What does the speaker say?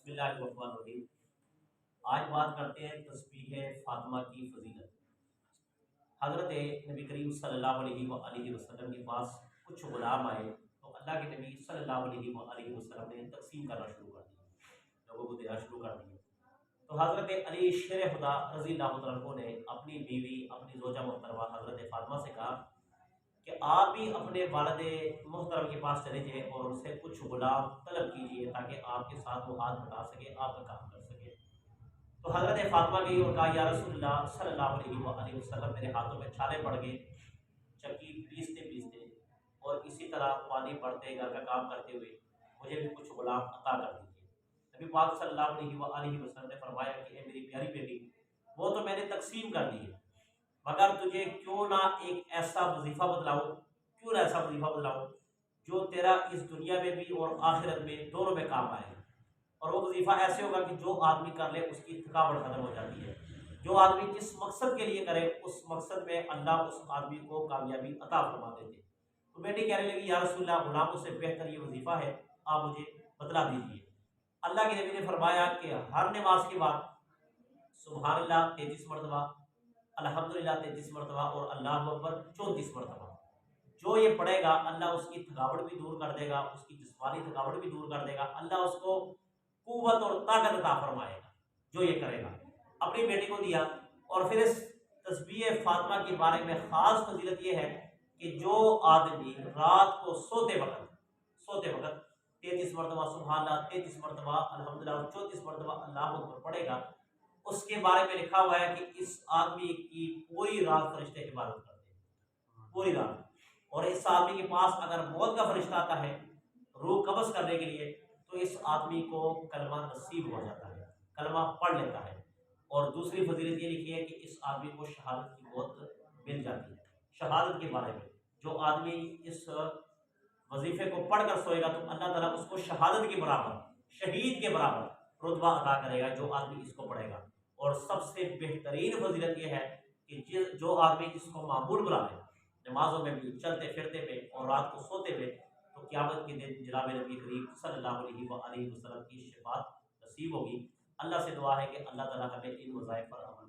بسم اللہ الرحمن الرحیم۔ آج بات کرتے ہیں تسبیح فاطمہ کی فضیلت۔ حضرت نبی کریم صلی اللہ علیہ وآلہ وسلم کے پاس کچھ غلام آئے تو اللہ کے نبی صلی اللہ علیہ وآلہ وسلم نے تقسیم کرنا شروع کر دیا، لوگوں کو دینا شروع کر دیا۔ تو حضرت علی شیر خدا رضی اللہ عنہ نے اپنی بیوی اپنی زوجہ محترمہ حضرت فاطمہ سے کہا کہ آپ بھی اپنے والد محترم کے پاس چلے جائیں اور ان سے کچھ غلام طلب کیجیے تاکہ آپ کے ساتھ وہ ہاتھ بٹا سکے، آپ کا کام کر سکے۔ تو حضرت فاطمہ گئی اور کہا یا رسول اللہ صلی اللہ علیہ وآلہ وسلم، میرے ہاتھوں میں چھالے پڑ گئے، چکی پیستے پیستے اور اسی طرح پانی پڑتے گھر کا کام کرتے ہوئے، مجھے بھی کچھ غلام عطا کر دیجیے۔ نبی پاک صلی اللہ علیہ وآلہ وسلم نے فرمایا کہ اے میری پیاری بیٹی، وہ تو میں نے تقسیم کر دی ہے، مگر تجھے کیوں نہ ایک ایسا وظیفہ بتلاؤں، کیوں نہ ایسا وظیفہ بتلاؤں جو تیرا اس دنیا میں بھی اور آخرت میں دونوں میں کام آئے گا۔ اور وہ وظیفہ ایسے ہوگا کہ جو آدمی کر لے اس کی تھکاوٹ ختم ہو جاتی ہے، جو آدمی جس مقصد کے لیے کرے اس مقصد میں اللہ اس آدمی کو کامیابی عطا فرما دیتے۔ تو بیٹی کہنے لگی یا رسول اللہ، غلاموں سے بہتر یہ وظیفہ ہے، آپ مجھے بتلا دیجیے۔ اللہ کے نبی نے فرمایا کہ ہر نماز کے بعد سبحان اللہ 33 مرتبہ، الحمدللہ 33 مرتبہ اور اللہ اکبر 34 مرتبہ جو یہ پڑھے گا، اللہ اس کی تھکاوٹ بھی دور کر دے گا، اس کی جسمانی تھکاوٹ بھی دور کر دے گا، اللہ اس کو قوت اور طاقت عطا فرمائے گا جو یہ کرے گا۔ اپنی بیٹی کو دیا۔ اور پھر اس تسبیح فاطمہ کے بارے میں خاص فضیلت یہ ہے کہ جو آدمی رات کو سوتے وقت 33 مرتبہ سبحان اللہ، 33 مرتبہ الحمدللہ اور 34 مرتبہ اللہ اکبر پڑھے گا، اس کے بارے میں لکھا ہوا ہے کہ اس آدمی کی پوری رات فرشتے عبادت کرتے ہیں، پوری رات۔ اور اس آدمی کے پاس اگر موت کا فرشتہ آتا ہے روح قبض کرنے کے لیے، تو اس آدمی کو کلمہ نصیب ہو جاتا ہے، کلمہ پڑھ لیتا ہے۔ اور دوسری فضیلت یہ لکھی ہے کہ اس آدمی کو شہادت کی موت مل جاتی ہے۔ شہادت کے بارے میں جو آدمی اس وظیفے کو پڑھ کر سوئے گا تو اللہ تعالیٰ اس کو شہادت کے برابر، شہید کے برابر رتبہ عطا کرے گا جو آدمی اس کو پڑھے گا۔ اور سب سے بہترین فضیلت یہ ہے کہ جو آدمی اس کو معمول بنا لے، نمازوں میں بھی، چلتے پھرتے میں اور رات کو سوتے ہوئے، تو قیامت کے دن جناب نبی کریم صلی اللہ علیہ وآلہ وسلم کی شفاعت نصیب ہوگی۔ اللہ سے دعا ہے کہ اللہ تعالیٰ ہمیں ان وظائف پر عمل